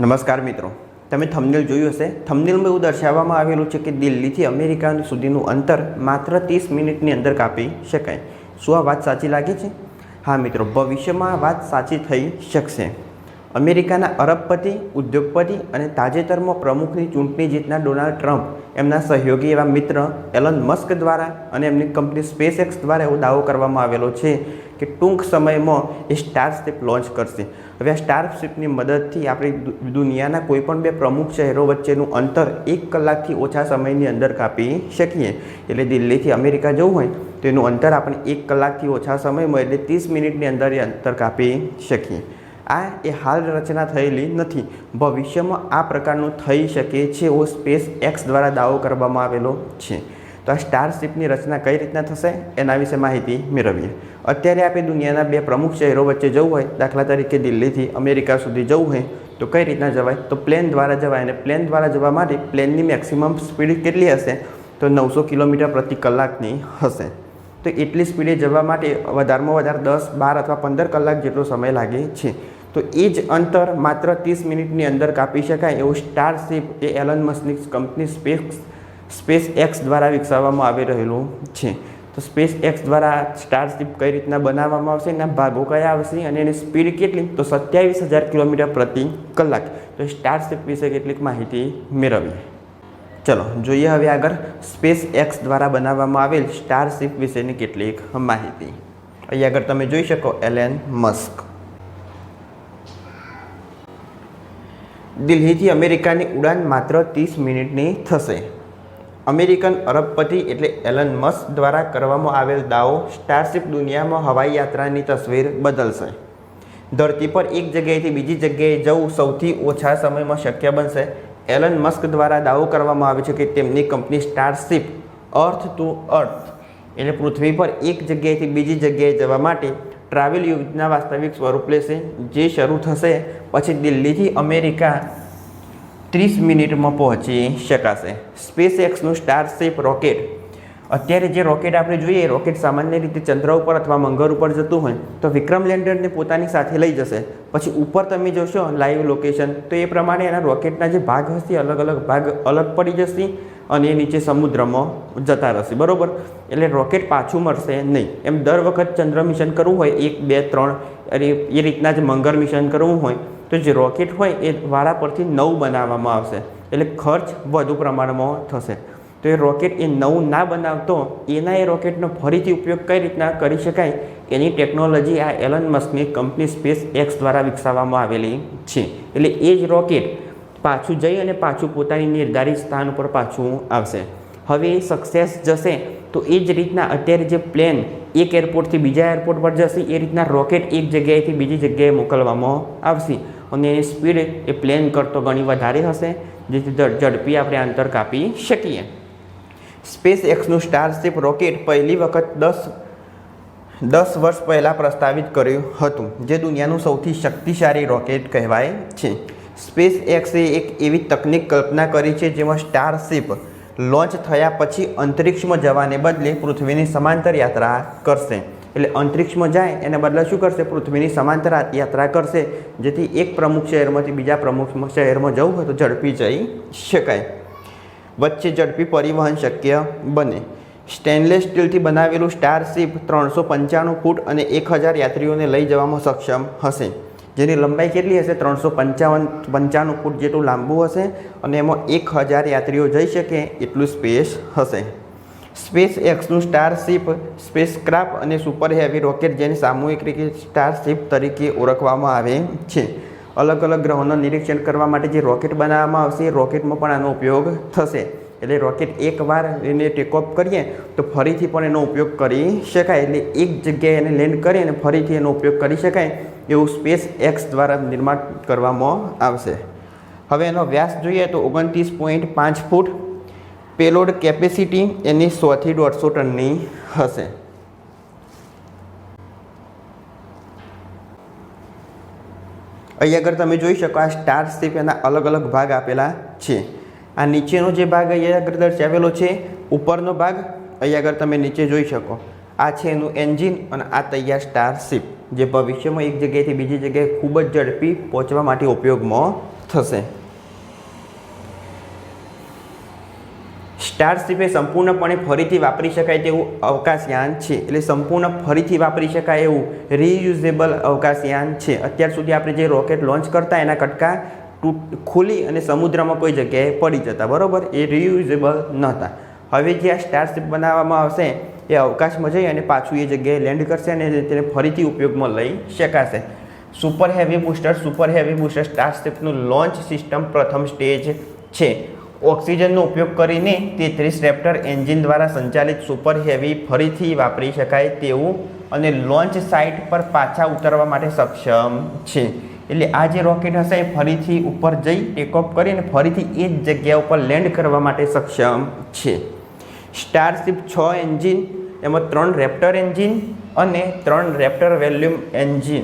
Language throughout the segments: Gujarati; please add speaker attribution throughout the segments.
Speaker 1: નમસ્કાર મિત્રો, તમે થંબનેલ જોયું હશે. થંબનેલમાં એવું દર્શાવવામાં આવેલું છે કે દિલ્હીથી અમેરિકા સુધીનું અંતર માત્ર 30 મિનિટની અંદર કાપી શકાય. શું આ વાત સાચી લાગે છે? હા મિત્રો, ભવિષ્યમાં આ વાત સાચી થઈ શકશે. અમેરિકાના અરબપતિ, ઉદ્યોગપતિ અને તાજેતરમાં પ્રમુખની ચૂંટણી જીતનાર ડોનાલ્ડ ટ્રમ્પ એમના સહયોગી એવા મિત્ર એલન મસ્ક દ્વારા અને એમની કંપની સ્પેસએક્સ દ્વારા એવો દાવો કરવામાં આવેલો છે કે ટૂંક સમયમાં એ સ્ટારશિપ લોન્ચ કરશે. હવે આ સ્ટારશિપની મદદથી આપણે દુનિયાના કોઈપણ બે પ્રમુખ શહેરો વચ્ચેનું અંતર 1 કલાકથી ઓછા સમયની અંદર કાપી શકીએ. એટલે દિલ્હીથી અમેરિકા જવું હોય તો એનું અંતર આપણે 1 કલાકથી ઓછા સમયમાં એટલે 30 મિનિટની અંદર એ અંતર કાપી શકીએ. આ એ હાલ રચના થયેલી નથી, ભવિષ્યમાં આ પ્રકારનું થઈ શકે છે એવો સ્પેસએક્સ દ્વારા દાવો કરવામાં આવેલો છે. તો આ સ્ટારશિપની રચના કઈ રીતના થશે એના વિશે માહિતી મેળવીએ. અત્યારે આપણે દુનિયાના બે પ્રમુખ શહેરો વચ્ચે જવું હોય, દાખલા તરીકે દિલ્હીથી અમેરિકા સુધી જવું હોય તો કઈ રીતના જવાય? તો પ્લેન દ્વારા જવાય. અને પ્લેન દ્વારા જવા માટે પ્લેનની મેક્સિમમ સ્પીડ કેટલી હશે? તો 900 કિલોમીટર પ્રતિ કલાકની હશે. તો એટલી સ્પીડે જવા માટે વધારેમાં વધારે 10, 12 અથવા 15 કલાક જેટલો સમય લાગે છે. તો એ જ અંતર માત્ર 30 મિનિટની અંદર કાપી શકાય એવું સ્ટારશિપ એ એલન મસ્કની કંપની સ્પેસએક્સ દ્વારા વિકસાવવામાં આવી રહેલું છે. તો સ્પેસએક્સ દ્વારા સ્ટારશિપ કઈ રીતના બનાવવામાં આવશે, એના ભાગો કયા આવશે અને એની સ્પીડ કેટલી? તો 27,000 કિલોમીટર પ્રતિ કલાક. તો સ્ટારશિપ વિશે કેટલીક માહિતી મેળવીએ. ચલો જોઈએ હવે આગળ સ્પેસએક્સ દ્વારા બનાવવામાં આવેલ સ્ટારશિપ વિશેની કેટલીક માહિતી. અહીં આગળ તમે જોઈ શકો એલન મસ્ક. દિલ્હીથી અમેરિકાની ઉડાન માત્ર 30 મિનિટની થશે. અમેરિકન અરબપતિ એટલે એલન મસ્ક દ્વારા કરવામાં આવેલ દાવો સ્ટારશિપ દુનિયામાં હવાઈ યાત્રાની તસવીર બદલશે. ધરતી પર એક જગ્યાએથી બીજી જગ્યાએ જવું સૌથી ઓછા સમયમાં શક્ય બનશે. એલન મસ્ક દ્વારા દાવો કરવામાં આવે છે કે તેમની કંપની સ્ટારશિપ અર્થ ટુ અર્થ એટલે પૃથ્વી પર એક જગ્યાએથી બીજી જગ્યાએ જવા માટે ટ્રાવેલ યોજના વાસ્તવિક સ્વરૂપ લેશે, જે શરૂ થશે પછી દિલ્હીથી અમેરિકા 30 મિનિટમાં પહોંચી શકાશે. સ્પેસએક્સનું સ્ટારશિપ રોકેટ, અત્યારે જે રોકેટ આપણે જોઈએ એ રોકેટ સામાન્ય રીતે ચંદ્ર ઉપર અથવા મંગળ ઉપર જતું હોય તો વિક્રમ લેન્ડરને પોતાની સાથે લઈ જશે. પછી ઉપર તમે જોશો લાઈવ લોકેશન તો એ પ્રમાણે એના રોકેટના જે ભાગ હશે અલગ અલગ ભાગ અલગ પડી જશે અને એ નીચે સમુદ્રમાં જતા રહેશે. બરાબર? એટલે રોકેટ પાછું મળશે નહીં. એમ દર વખત ચંદ્ર મિશન કરવું હોય 1, 2, 3 અને એ રીતના જ મંગળ મિશન કરવું હોય તો જે રોકેટ હોય એ વારા પરથી 9 બનાવવામાં આવશે. એટલે ખર્ચ વધુ પ્રમાણમાં થશે. તો એ રોકેટ એ નવું ના બનાવતો એના એ રોકેટનો ફરીથી ઉપયોગ કઈ રીતના કરી શકાય એની ટેકનોલોજી આ એલન મસ્કની કંપની સ્પેસએક્સ દ્વારા વિકસાવવામાં આવેલી છે. એટલે એ જ રોકેટ પાછું જઈ અને પાછું પોતાની નિર્ધારિત સ્થાન ઉપર પાછું આવશે. હવે એ સક્સેસ જશે તો એ જ રીતના અત્યારે જે પ્લેન એક એરપોર્ટથી બીજા એરપોર્ટ પર જશે એ રીતના રોકેટ એક જગ્યાએથી બીજી જગ્યાએ મોકલવામાં આવશે અને એની સ્પીડ એ પ્લેન કરતો ઘણી વધારે હશે, જેથી ઝડપી આપણે અંતર કાપી શકીએ. સ્પેસએક્સનું સ્ટારશિપ રોકેટ પહેલી વખત 10 વર્ષ પહેલાં પ્રસ્તાવિત કર્યું હતું, જે દુનિયાનું સૌથી શક્તિશાળી રોકેટ કહેવાય છે. સ્પેસએક્સે એક એવી તકનિક કલ્પના કરી છે જેમાં સ્ટારશિપ લોન્ચ થયા પછી અંતરિક્ષમાં જવાને બદલે પૃથ્વીની સમાંતર યાત્રા કરશે. એટલે અંતરિક્ષમાં જાય એને બદલે શું કરશે? પૃથ્વીની સમાંતર યાત્રા કરશે, જેથી એક પ્રમુખ શહેરમાંથી બીજા પ્રમુખ શહેરમાં જવું હોય તો ઝડપી જઈ શકાય. વચ્ચે ઝડપી પરિવહન શક્ય બને. સ્ટેનલેસ સ્ટીલથી બનાવેલું સ્ટારશિપ 395 ફૂટ અને 1000 યાત્રીઓને લઈ જવામાં સક્ષમ હશે. જેની લંબાઈ કેટલી હશે? 395 ફૂટ જેટલું લાંબુ હશે અને એમાં 1000 યાત્રીઓ જઈ શકે એટલું સ્પેસ હશે. સ્પેસએક્સનું સ્ટારશિપ સ્પેસક્રાફ્ટ અને સુપર હેવી રોકેટ, જેને સામૂહિક રીતે સ્ટારશિપ તરીકે ઓળખવામાં આવે છે, અલગ અલગ ગ્રહોનું નિરીક્ષણ કરવા માટે જે રોકેટ બનાવવામાં આવશે એ રોકેટમાં પણ આનો ઉપયોગ થશે. એટલે રોકેટ એકવાર એને ટેકઓફ કરીએ તો ફરીથી પણ એનો ઉપયોગ કરી શકાય. એટલે એક જગ્યાએ એને લેન્ડ કરી અને ફરીથી એનો ઉપયોગ કરી શકાય એવું સ્પેસએક્સ દ્વારા નિર્માણ કરવામાં આવશે. હવે એનો વ્યાસ જોઈએ તો 29.5 ફૂટ. પેલોડ કેપેસિટી એની 100 થી 150 ટનની હશે. અહીં આગળ તમે જોઈ શકો આ સ્ટારશિપ એના અલગ અલગ ભાગ આપેલા છે. આ નીચેનો જે ભાગ અહીં આગળ દર્શાવેલો છે, ઉપરનો ભાગ અહીં આગળ તમે નીચે જોઈ શકો. આ છે એનું એન્જિન અને આ તૈયાર સ્ટારશિપ જે ભવિષ્યમાં એક જગ્યાએથી બીજી જગ્યાએ ખૂબ જ ઝડપી પહોંચવા માટે ઉપયોગમાં થશે. સ્ટારશીપ એ સંપૂર્ણપણે ફરીથી વાપરી શકાય તેવું અવકાશયાન છે. એટલે સંપૂર્ણ ફરીથી વાપરી શકાય એવું રીયુઝેબલ અવકાશયાન છે. અત્યાર સુધી આપણે જે રોકેટ લોન્ચ કરતા એના કટકા ખુલી અને સમુદ્રમાં કોઈ જગ્યાએ પડી જતા, બરાબર, એ રીયુઝેબલ નહોતા. હવે જે આ સ્ટારશીપ બનાવવામાં આવશે એ અવકાશમાં જઈ અને પાછું એ જગ્યાએ લેન્ડ કરશે અને તેને ફરીથી ઉપયોગમાં લઈ શકાશે. સુપર હેવી બૂસ્ટર સ્ટારશીપનું લોન્ચ સિસ્ટમ પ્રથમ સ્ટેજ છે. ઓક્સિજનનો ઉપયોગ કરીને 33 રેપ્ટર એન્જિન દ્વારા સંચાલિત સુપર હેવી ફરીથી વાપરી શકાય તેવું અને લોન્ચ સાઇટ પર પાછા ઉતરવા માટે સક્ષમ છે. એટલે આ જે રોકેટ હશે એ ફરીથી ઉપર જઈ ટેકઓફ કરીને ફરીથી એ જ જગ્યા ઉપર લેન્ડ કરવા માટે સક્ષમ છે. સ્ટારશીપ 6 એન્જિન, એમાં 3 રેપ્ટર એન્જિન અને 3 રેપ્ટર વેલ્યુમ એન્જિન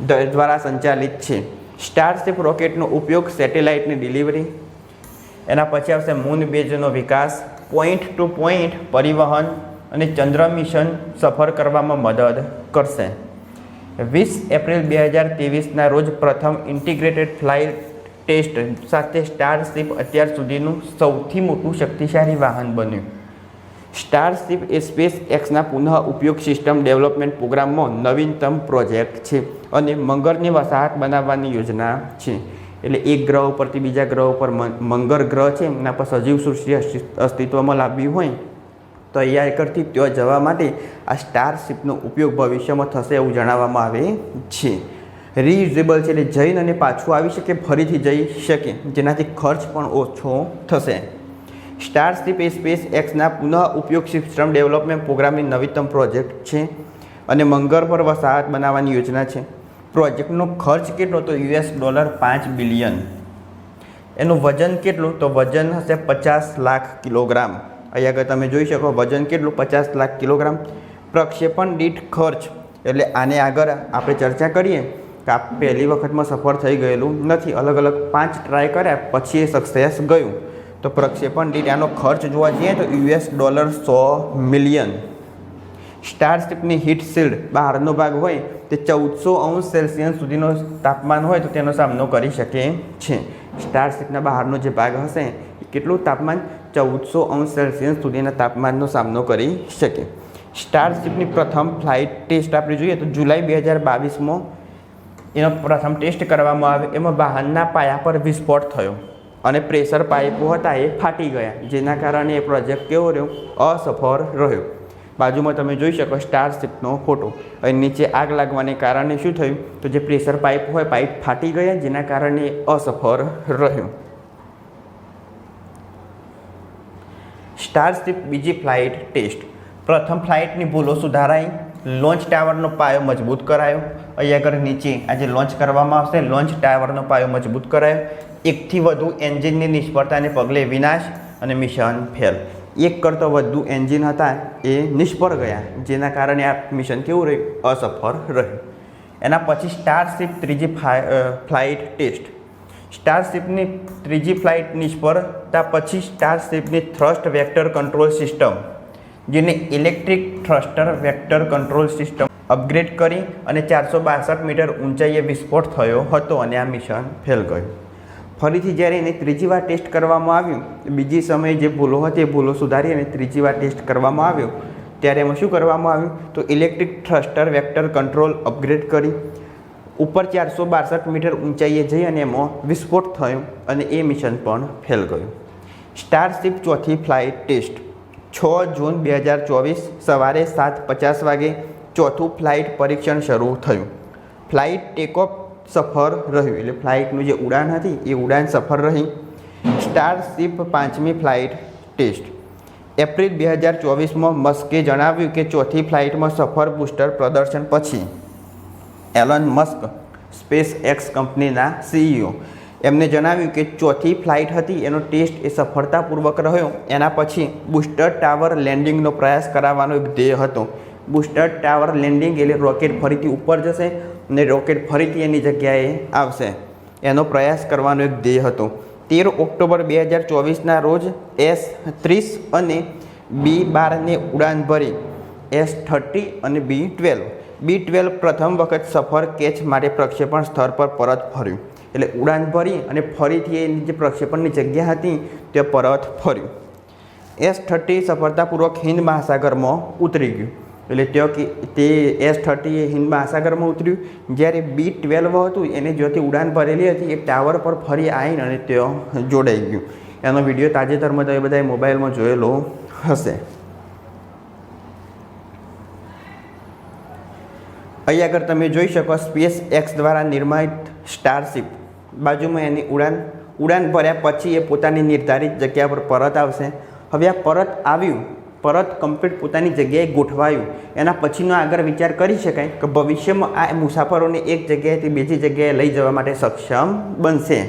Speaker 1: દ્વારા સંચાલિત છે. સ્ટારશીપ રોકેટનો ઉપયોગ સેટેલાઇટની ડિલિવરી, એના પછી આવશે મૂન બેઝનો વિકાસ, પોઈન્ટ ટુ પોઈન્ટ પરિવહન અને ચંદ્ર મિશન સફર કરવામાં મદદ કરશે. 20 એપ્રિલ 2023ના રોજ પ્રથમ ઇન્ટિગ્રેટેડ ફ્લાઇટ ટેસ્ટ સાથે સ્ટારશીપ અત્યાર સુધીનું સૌથી મોટું શક્તિશાળી વાહન બન્યું. સ્ટારશીપ એ સ્પેસ એક્સના પુનઃ ઉપયોગ સિસ્ટમ ડેવલપમેન્ટ પ્રોગ્રામમાં નવીનતમ પ્રોજેક્ટ છે અને મંગળની વસાહત બનાવવાની યોજના છે. એટલે એક ગ્રહ ઉપરથી બીજા ગ્રહ ઉપર મંગળ ગ્રહ છે એમના પર સજીવ સૃષ્ટિ અસ્તિત્વમાં લાવવી હોય તો અહીંયા કરતી ત્યાં જવા માટે આ સ્ટારશીપનો ઉપયોગ ભવિષ્યમાં થશે એવું જણાવવામાં આવે છે. રીયુઝેબલ છે એટલે જઈને અને પાછું આવી શકે, ફરીથી જઈ શકે, જેનાથી ખર્ચ પણ ઓછો થશે. સ્ટારશીપ એ સ્પેસ એક્સના પુનઃ ઉપયોગ સિસ્ટમ ડેવલપમેન્ટ પ્રોગ્રામની નવીનતમ પ્રોજેક્ટ છે અને મંગળ પર વસાહત બનાવવાની યોજના છે. પ્રોજેક્ટનો ખર્ચ કેટલો તો $5 બિલિયન. એનું વજન કેટલું તો વજન હશે 50 લાખ કિલોગ્રામ. અહીંયા આગળ તમે જોઈ શકો વજન કેટલું 50 લાખ કિલોગ્રામ. પ્રક્ષેપણ દીઠ ખર્ચ એટલે આને આગળ આપણે ચર્ચા કરીએ કે આ પહેલી વખતમાં સફળ થઈ ગયેલું નથી, અલગ અલગ 5 ટ્રાય કર્યા પછી એ સક્સેસ ગયું. તો પ્રક્ષેપણ દીઠ આનો ખર્ચ જોવા જઈએ તો $100 મિલિયન. સ્ટારશીપની હીટ શિલ્ડ બહારનો ભાગ હોય તે 1400°C સુધીનો તાપમાન હોય તો તેનો સામનો કરી શકે છે. સ્ટારશીપના બહારનો જે ભાગ હશે એ કેટલું તાપમાન 1400°C સુધીના તાપમાનનો સામનો કરી શકે. સ્ટારશીપની પ્રથમ ફ્લાઇટ ટેસ્ટ આપણે જોઈએ તો જુલાઈ 2022માં એનો પ્રથમ ટેસ્ટ કરવામાં આવ્યો. એમાં વાહનના પાયા પર વિસ્ફોટ થયો અને પ્રેશર પાઇપો હતા એ ફાટી ગયા, જેના કારણે એ પ્રોજેક્ટ કેવો રહ્યો, અસફળ રહ્યો. બાજુમાં તમે જોઈ શકો સ્ટારશીપનો ફોટો. અને નીચે આગ લાગવાને કારણે શું થયું તો જે પ્રેશર પાઇપ હોય પાઇપ ફાટી ગયા, જેના કારણે અસફળ રહ્યું. સ્ટારશીપ બીજી ફ્લાઇટ ટેસ્ટ. પ્રથમ ફ્લાઇટની ભૂલો સુધારાઈ, લોન્ચ ટાવરનો પાયો મજબૂત કરાયો. અહીંયા આગળ નીચે આજે લોન્ચ કરવામાં આવશે, લોન્ચ ટાવરનો પાયો મજબૂત કરાયો. એકથી વધુ એન્જિનની નિષ્ફળતાને પગલે વિનાશ અને મિશન ફેલ. એક કરતાં વધુ એન્જિન હતા એ નિષ્ફળ ગયા, જેના કારણે આ મિશન કેવું રહ્યું, અસફળ રહ્યું. એના પછી સ્ટારશીપ ત્રીજી ફ્લાઇટ ટેસ્ટ. સ્ટારશીપની ત્રીજી ફ્લાઇટ નિષ્ફળતા પછી સ્ટારશીપની થ્રસ્ટ વેક્ટર કંટ્રોલ સિસ્ટમ, જેને electric thruster vector control system upgrade કરી અને 462 મીટર ઊંચાઈએ વિસ્ફોટ થયો હતો અને આ મિશન ફેલ ગયું. ફરીથી જ્યારે એને ત્રીજી વાર ટેસ્ટ કરવામાં આવ્યું, બીજી સમયે જે ભૂલો હતી એ ભૂલો સુધારી અને ત્રીજી વાર ટેસ્ટ કરવામાં આવ્યો, ત્યારે એમાં શું કરવામાં આવ્યું તો electric thruster vector control upgrade કરી ઉપર 462 મીટર ઊંચાઈએ જઈ અને એમાં વિસ્ફોટ થયો અને એ મિશન પણ ફેલ ગયું. સ્ટારશીપ ચોથી ફ્લાઇટ ટેસ્ટ. 6 જૂન 2024 સવારે 7:50 વાગે ચોથું ફ્લાઇટ પરીક્ષણ શરૂ થયું. ફ્લાઇટ ટેકઓફ સફળ રહ્યું, એટલે ફ્લાઇટનું જે ઉડાન હતી એ ઉડાન સફળ રહી. સ્ટારશીપ પાંચમી ફ્લાઇટ ટેસ્ટ. એપ્રિલ 2024માં મસ્કે જણાવ્યું કે ચોથી ફ્લાઇટમાં સફળ બૂસ્ટર પ્રદર્શન પછી એલન મસ્ક સ્પેસ એક્સ કંપનીના CEO એમને જણાવ્યું કે ચોથી ફ્લાઇટ હતી એનો ટેસ્ટ એ સફળતાપૂર્વક રહ્યો. એના પછી બૂસ્ટર ટાવર લેન્ડિંગનો પ્રયાસ કરાવવાનો એક ધ્યેય હતો. બૂસ્ટર ટાવર લેન્ડિંગ એટલે રોકેટ ફરીથી ઉપર જશે અને રોકેટ ફરીથી એની જગ્યાએ આવશે, એનો પ્રયાસ કરવાનો એક ધ્યેય હતો. 13 ઓક્ટોબર 2024ના રોજ S-30 અને B-12ને ઉડાન ભરી. S-30 અને B-12 પ્રથમ વખત સફળ કેચ માટે પ્રક્ષેપણ સ્થળ પર પરત ફર્યું. એટલે ઉડાન ભરી અને ફરીથી એની જે પ્રક્ષેપણની જગ્યા હતી તે પરત ફર્યું. S-30 સફળતાપૂર્વક હિન્દ મહાસાગરમાં ઉતરી ગયું. એટલે તે S-30 એ હિન્દ મહાસાગરમાં ઉતર્યું. જ્યારે B-12 હતું એને જ્યાંથી ઉડાન ભરેલી હતી એ ટાવર પર ફરી આવીને અને ત્યાં જોડાઈ ગયું. એનો વિડીયો તાજેતરમાં તમે બધાએ મોબાઈલમાં જોયેલો હશે. અહીં આગળ તમે જોઈ શકો SpaceX દ્વારા નિર્મિત સ્ટારશિપ બાજુમાં એની ઉડાન ભર્યા પછી એ પોતાની નિર્ધારિત જગ્યા પર પરત આવશે. હવે આ પરત આવ્યું, પરત કમ્પ્લીટ પોતાની જગ્યાએ ગોઠવાયું, એના પછીનો આગળ વિચાર કરી શકાય કે ભવિષ્યમાં આ મુસાફરોને એક જગ્યાએથી બીજી જગ્યાએ લઈ જવા માટે સક્ષમ બનશે.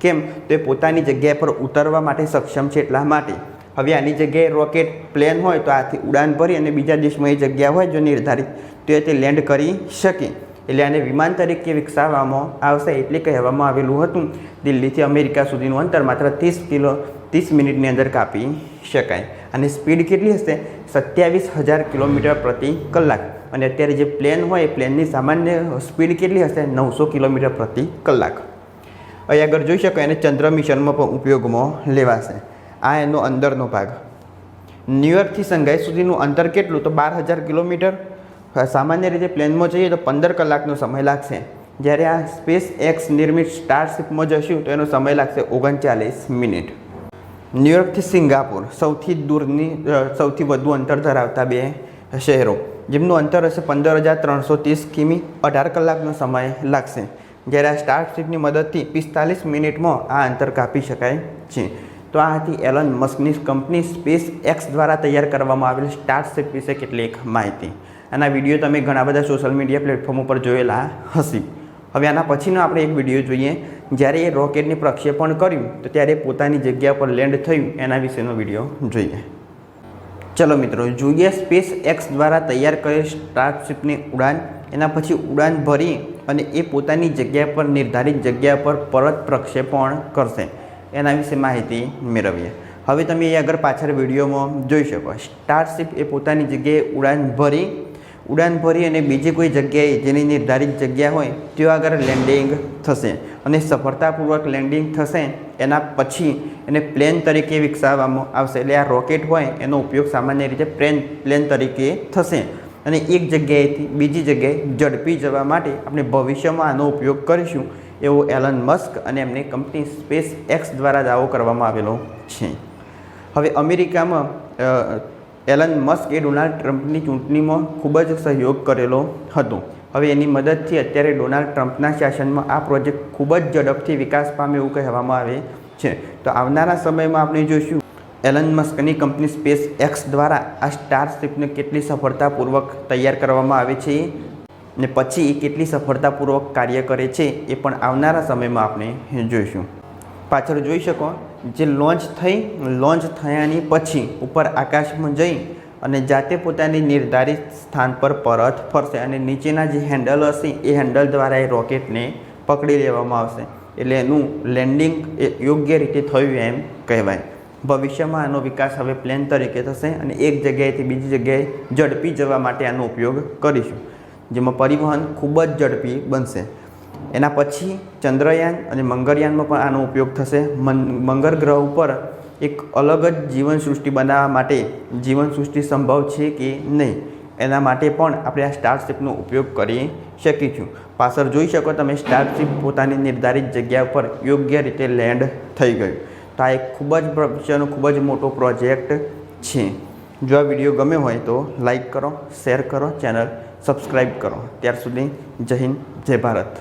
Speaker 1: કેમ? તો એ પોતાની જગ્યા પર ઉતરવા માટે સક્ષમ છે એટલા માટે. હવે આની જગ્યાએ રોકેટ પ્લેન હોય તો આથી ઉડાન ભરી અને બીજા દેશમાં એ જગ્યા હોય જો નિર્ધારિત તો તે લેન્ડ કરી શકે. એટલે આને વિમાન તરીકે વિકસાવવામાં આવશે. એટલે કહેવામાં આવેલું હતું દિલ્હીથી અમેરિકા સુધીનું અંતર માત્ર 30 મિનિટની અંદર કાપી શકાય. અને સ્પીડ કેટલી હશે? 27,000 કિલોમીટર પ્રતિ કલાક. અને અત્યારે જે પ્લેન હોય એ પ્લેનની સામાન્ય સ્પીડ કેટલી હશે? 900 કિલોમીટર પ્રતિ કલાક. અહીં આગળ જોઈ શકો એને ચંદ્ર મિશનમાં પણ ઉપયોગમાં લેવાશે. આ એનો અંદરનો ભાગ. ન્યૂયોર્કથી સંઘાઈ સુધીનું અંતર કેટલું? તો 12,000 કિલોમીટર. સામાન્ય રીતે પ્લેનમાં જઈએ તો 15 કલાકનો સમય લાગશે. જ્યારે આ SpaceX નિર્મિત સ્ટારશિપમાં જશું તો એનો સમય લાગશે 39 મિનિટ. ન્યૂયોર્કથી સિંગાપુર સૌથી વધુ અંતર ધરાવતા બે શહેરો, જેમનું અંતર હશે 15,330 કિમી. 18 કલાકનો સમય લાગશે. જ્યારે આ સ્ટારશિપની મદદથી 45 મિનિટમાં આ અંતર કાપી શકાય છે. તો આ હતી એલન મસ્કની કંપની SpaceX દ્વારા તૈયાર કરવામાં આવેલ સ્ટારશિપ વિશે કેટલીક માહિતી. આના વિડીયો તમે ઘણા બધા સોશિયલ મીડિયા પ્લેટફોર્મ ઉપર જોયેલા હશે. હવે આના પછીનો આપણે એક વિડીયો જોઈએ. જ્યારે એ રોકેટની પ્રક્ષેપણ કર્યું તો ત્યારે પોતાની જગ્યા પર લેન્ડ થયું એના વિશેનો વિડીયો જોઈએ. ચલો મિત્રો જોઈએ SpaceX દ્વારા તૈયાર કરેલ સ્ટારશિપની ઉડાન. એના પછી ઉડાન ભરી અને એ પોતાની જગ્યા પર નિર્ધારિત જગ્યા પર પરત પ્રક્ષેપણ કરશે એના વિશે માહિતી મેળવીએ. હવે તમે એ આગળ પાછળ વિડીયોમાં જોઈ શકો સ્ટારશિપ એ પોતાની જગ્યાએ ઉડાન ભરી અને બીજી કોઈ જગ્યાએ જેની નિર્ધારિત જગ્યા હોય ત્યાં આગળ લેન્ડિંગ થશે. અને સફળતાપૂર્વક લેન્ડિંગ થશે એના પછી એને પ્લેન તરીકે વિકસાવવામાં આવશે. એટલે આ રોકેટ હોય એનો ઉપયોગ સામાન્ય રીતે પ્લેન તરીકે થશે. અને એક જગ્યાએથી બીજી જગ્યાએ ઝડપી જવા માટે આપણે ભવિષ્યમાં આનો ઉપયોગ કરીશું એવો એલન મસ્ક અને એમની કંપની SpaceX દ્વારા દાવો કરવામાં આવેલો છે. હવે અમેરિકામાં એલન મસ્કે ડોનાલ્ડ ટ્રમ્પની ચૂંટણીમાં ખૂબ જ સહયોગ કરેલો હતો. હવે એની મદદથી અત્યારે ડોનાલ્ડ ટ્રમ્પના શાસનમાં આ પ્રોજેક્ટ ખૂબ જ ઝડપથી વિકાસ પામે એવું કહેવામાં આવે છે. તો આવનારા સમયમાં આપણે જોઈશું એલન મસ્કની કંપની SpaceX દ્વારા આ સ્ટારશિપને કેટલી સફળતાપૂર્વક તૈયાર કરવામાં આવે છે ને પછી એ કેટલી સફળતાપૂર્વક કાર્ય કરે છે એ પણ આવનારા સમયમાં આપણે જોઈશું. પાછળ જોઈ શકો જે લોન્ચ થયાની પછી ઉપર આકાશમાં જઈ અને જાતે પોતાની નિર્ધારિત સ્થાન પર પરત ફરશે અને નીચેના જે હેન્ડલ હશે એ હેન્ડલ દ્વારા એ રોકેટને પકડી લેવામાં આવશે. એટલે એનું લેન્ડિંગ એ યોગ્ય રીતે થયું એમ કહેવાય. ભવિષ્યમાં આનો વિકાસ હવે પ્લેન તરીકે થશે અને એક જગ્યાએથી બીજી જગ્યાએ ઝડપી જવા માટે આનો ઉપયોગ કરીશું, જેમાં પરિવહન ખૂબ જ ઝડપી બનશે. એના પછી ચંદ્રયાન અને મંગળયાનમાં પણ આનો ઉપયોગ થશે. મંગળ ગ્રહ ઉપર એક અલગ જ જીવનસૃષ્ટિ બનાવવા માટે જીવનસૃષ્ટિ સંભવ છે કે નહીં એના માટે પણ આપણે આ સ્ટારશિપનો ઉપયોગ કરી શકીશું. પાછળ જોઈ શકો તમે સ્ટારશિપ પોતાની નિર્ધારિત જગ્યા પર યોગ્ય રીતે લેન્ડ થઈ ગયું. તો આ એક ખૂબ જ ભવિષ્યનો ખૂબ જ મોટો પ્રોજેક્ટ છે. જો આ વિડીયો ગમ્યો હોય તો લાઈક કરો, શેર કરો, ચેનલ સબસ્ક્રાઈબ કરો. ત્યાર સુધી જય હિન્દ, જય ભારત.